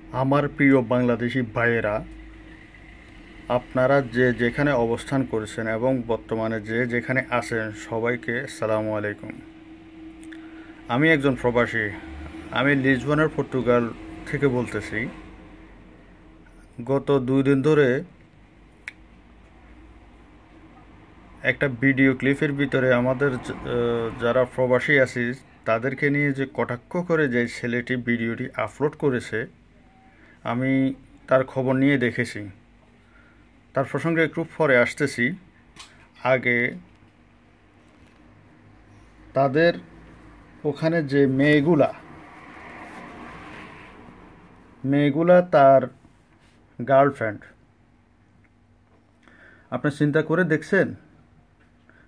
আমার প্রিয় বাংলাদেশি ভাইয়েরা, আপনারা যে যেখানে অবস্থান করেছেন এবং বর্তমানে যে যেখানে আছেন সবাইকে সালামু আলাইকুম। আমি একজন প্রবাসী। আমি লিসবনের পর্তুগাল থেকে বলতেছি। গত 2 দিন ধরে একটা ভিডিও ক্লিপের ভিতরে আমাদের যারা প্রবাসী আছি তাদেরকে নিয়ে যে কটাক্ষ করে যে ছেলেটি ভিডিওটি আপলোড করেছে, আমি তার খবর নিয়ে দেখেছি। তার প্রসঙ্গে একটু পরে আসতেছি। আগে তাদের ওখানে যে মেয়েগুলা তার গার্লফ্রেন্ড, আপনি চিন্তা করে দেখছেন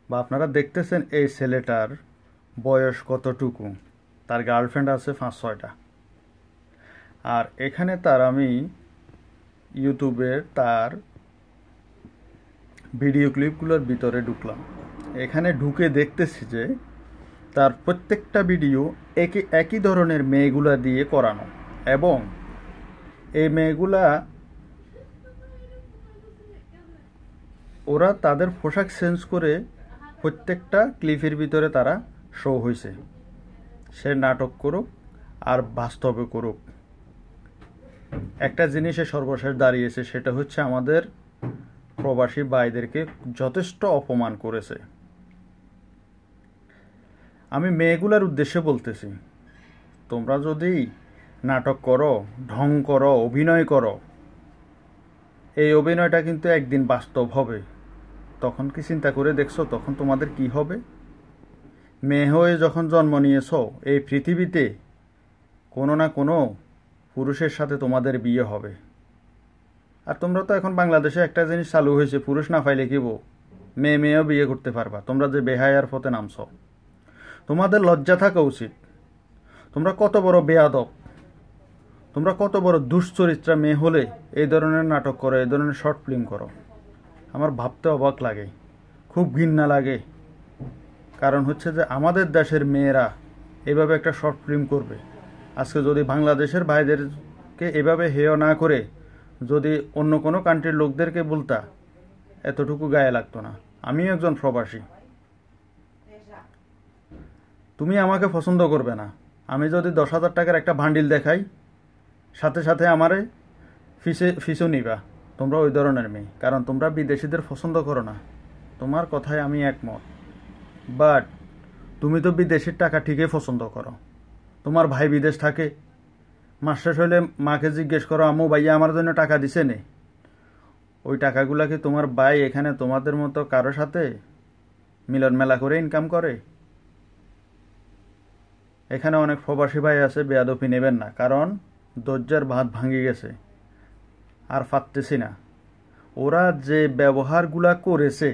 বা আপনারা দেখতেছেন এই ছেলেটার বয়স কতটুকু? তার গার্লফ্রেন্ড আছে 5-6টা। আর এখানে আমি ইউটিউবের তার ভিডিও ক্লিপগুলোর ভিতরে ঢুকলাম। এখানে ঢুকে দেখতেছি যে তার প্রত্যেকটা ভিডিও একই ধরনের মেয়েগুলা দিয়ে করানো, এবং এই মেয়েগুলা ওরা তাদের পোশাক চেঞ্জ করে প্রত্যেকটা ক্লিপের ভিতরে তারা শো হয়েছে। সে নাটক করুক আর বাস্তবে করুক, একটা জিনিসে সর্বশেষ দাঁড়িয়েছে, সেটা হচ্ছে আমাদের প্রবাসী ভাইদেরকে যথেষ্ট অপমান করেছে। আমি মেয়েগুলার উদ্দেশ্যে বলতেছি, তোমরা যদি নাটক করো, ঢং করো, অভিনয় করো, এই অভিনয়টা কিন্তু একদিন বাস্তব হবে। তখন কি চিন্তা করে দেখছো তখন তোমাদের কি হবে? মেয়ে হয়ে যখন জন্ম নিয়েছো, এই পৃথিবীতে কোনো না কোনো পুরুষের সাথে তোমাদের বিয়ে হবে। আর তোমরা তো এখন বাংলাদেশে একটা জিনিস চালু হয়েছে, পুরুষ না পাইলে কি মেয়েও বিয়ে করতে পারবা। তোমরা যে বেহায়ার পথে নামছো, তোমাদের লজ্জা থাকা উচিত। তোমরা কত বড় বেয়াদব, তোমরা কত বড় দুশ্চরিত্রা মেয়ে হলে এই ধরনের নাটক করো, এই ধরনের শর্ট ফিল্ম করো। আমার ভাবতে অবাক লাগে, খুব ঘৃণা লাগে। কারণ হচ্ছে যে আমাদের দেশের মেয়েরা এভাবে একটা শর্ট ফিল্ম করবে। আজকে যদি বাংলাদেশের ভাইদেরকে এভাবে হেয় না করে যদি অন্য কোনো কান্ট্রির লোকদেরকে বলতা, এতটুকু গায়ে লাগতো না। আমিও একজন প্রবাসী। তুমি আমাকে পছন্দ করবে না। আমি যদি 10,000 টাকার একটা বান্ডিল দেখাই, সাথে সাথে আমারে ফিসও নিবা। তোমরা ওই ধরনের মেয়ে, কারণ তোমরা বিদেশিদের পছন্দ করো না। তোমার কথায় আমি একমত, বাট তুমি তো বিদেশির টাকা ঠিকই পছন্দ করো। তোমার ভাই বিদেশ থাকে, মাস শেষ হইলে মাকে জিজ্ঞেস করো, আম্মু ভাইয়া আমার জন্য টাকা দিছে নে? ওই টাকাগুলা কি তোমার ভাই এখানে তোমাদের মতো কারো সাথে মিলন মেলা করে ইনকাম করে? এখানে অনেক প্রবাসী ভাই আছে, বেয়াদপি নেবেন না, কারণ ধৈর্যের ভাত ভাঙে গেছে, আর পারতেছি না। ওরা যে ব্যবহারগুলা করেছে,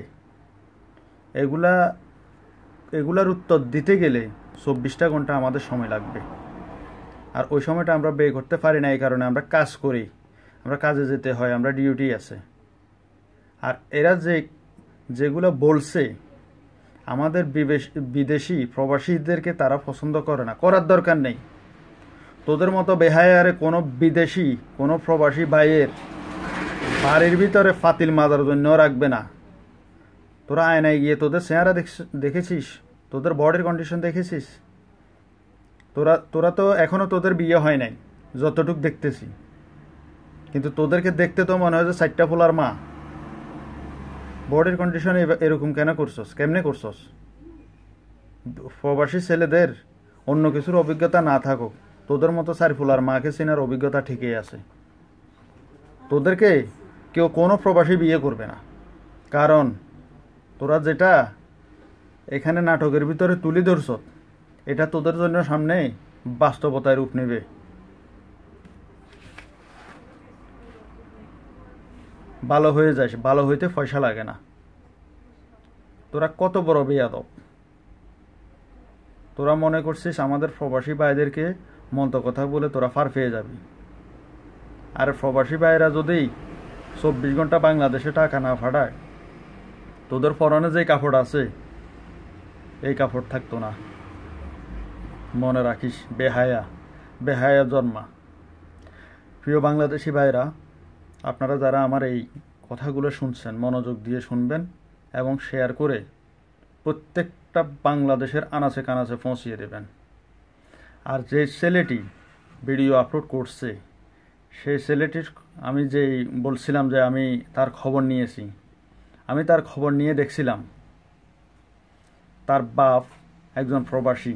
এগুলার উত্তর দিতে গেলে 24টা ঘন্টা আমাদের সময় লাগবে। আর ওই সময়টা আমরা ব্যয় করতে পারি না, এই কারণে আমরা কাজ করি, আমরা কাজে যেতে হয়, আমরা ডিউটি আছে। আর এরা যেগুলো বলছে, আমাদের বিদেশি প্রবাসীদেরকে তারা পছন্দ করে না, করার দরকার নেই। তোদের মতো বেহায়ারে কোনো বিদেশি কোনো প্রবাসী ভাইয়ের বাড়ির ভিতরে ফাতিল মাজার জন্য রাখবে না। তোরা আয়নায় গিয়ে তোদের চেহারা দেখেছিস? তোদের বডির কন্ডিশন দেখেছিস? তোরা তো এখনো তোদের বিয়ে হয় নাই যতটুক দেখতেছি, কিন্তু তোদেরকে দেখতে তো মনে হয় যে 4টা পোলার মা। বডির কন্ডিশন এরকম কেমনে করছস? প্রবাসী ছেলেদের অন্য কিছুর অভিজ্ঞতা না থাকুক, তোদের মতো 4 পোলার মাকে চেনার অভিজ্ঞতা ঠিকই আছে। তোদেরকে কেউ কোনো প্রবাসী বিয়ে করবে না, কারণ তোরা যেটা এখানে নাটকের ভিতরে তুলে ধরছ, এটা তোদের জন্য সামনে বাস্তবতায় রূপ নেবে। ভালো হয়ে যাস, ভালো হইতে পয়সা লাগে না। তোরা কত বড় বেয়াদব! তোরা মনে করছিস আমাদের প্রবাসী ভাইদেরকে মন্দ কথা বলে তোরা পার পেয়ে যাবি। আর প্রবাসী ভাইরা যদি 24 ঘন্টা বাংলাদেশে টাকা না ফাটায়, তোদের পরনে যে কাপড় আছে এই কাপড় থাকতো না। মনে রাখিস, বেহায়া জন্মা। প্রিয় বাংলাদেশি ভাইরা, আপনারা যারা আমার এই কথাগুলো শুনছেন মনোযোগ দিয়ে শুনবেন এবং শেয়ার করে প্রত্যেকটা বাংলাদেশের আনাচে কানাচে পৌঁছিয়ে দেবেন। আর যে ছেলেটি ভিডিও আপলোড করছে সেই ছেলেটির আমি যেই বলছিলাম যে আমি তার খবর নিয়েছি, আমি তার খবর নিয়ে দেখছিলাম তার বাপ একজন প্রবাসী,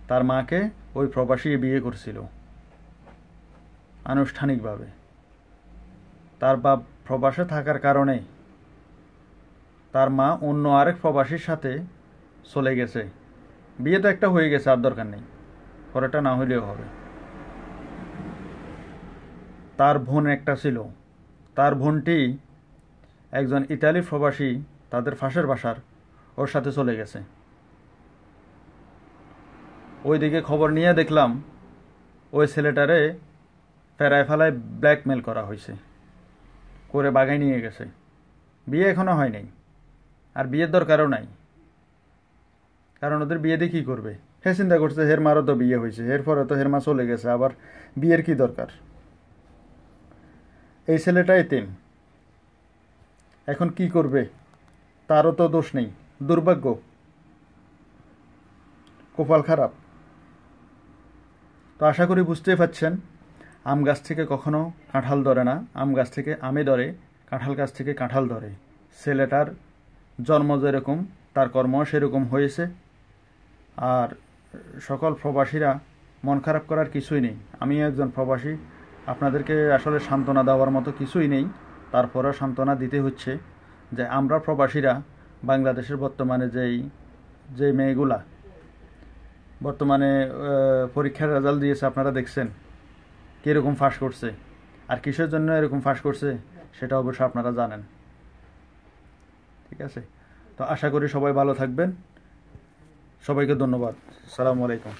তার মাকে ওই প্রবাসী বিয়ে করছিল আনুষ্ঠানিকভাবে। তার বাপ প্রবাসে থাকার কারণে তার মা অন্য আরেক প্রবাসীর সাথে চলে গেছে। বিয়ে তো একটা হয়ে গেছে, আর দরকার নেই, পরেটা না হইলেও হবে। তার বোন একটা ছিল, তার বোনটি একজন ইতালি প্রবাসী, তাদের পাশের বাসার, ওর সাথে চলে গেছে। ওইদিকে খবর নিয়ে দেখলাম ওই ছেলেটারে ফেরায় ফেলায় ব্ল্যাকমেল করা হয়েছে, করে বাগায় নিয়ে গেছে। বিয়ে এখনো হয় নাই, আর বিয়ের দরকারও নাই, কারণ ওদের বিয়ে দিয়ে কী করবে? হে চিন্তা করছে হের মারও তো বিয়ে হয়েছে, এরপরে তো হের মা চলে গেছে, আবার বিয়ের কি দরকার? এই ছেলেটা এতিম, এখন কি করবে? তারও তো দোষ নেই, দুর্ভাগ্য, কপাল খারাপ। তো আশা করি বুঝতেই পারছেন, আম গাছ থেকে কখনো কাঁঠাল ধরে না, আম গাছ থেকে আমে ধরে, কাঁঠাল গাছ থেকে কাঁঠাল ধরে। ছেলেটার জন্ম যেরকম তার কর্ম সেরকম হয়েছে। আর সকল প্রবাসীরা মন খারাপ করার কিছুই নেই। আমি একজন প্রবাসী, আপনাদেরকে আসলে সান্ত্বনা দেওয়ার মতো কিছুই নেই, তারপরেও সান্ত্বনা দিতে হচ্ছে যে আমরা প্রবাসীরা বাংলাদেশের বর্তমানে যেই মেয়েগুলা বর্তমানে পরীক্ষার রেজাল্ট দিয়েছে, আপনারা দেখছেন কীরকম ফাঁস করছে, আর কিসের জন্য এরকম ফাঁস করছে সেটা অবশ্য আপনারা জানেন। ঠিক আছে, তো আশা করি সবাই ভালো থাকবেন। সবাইকে ধন্যবাদ। আসসালামু আলাইকুম।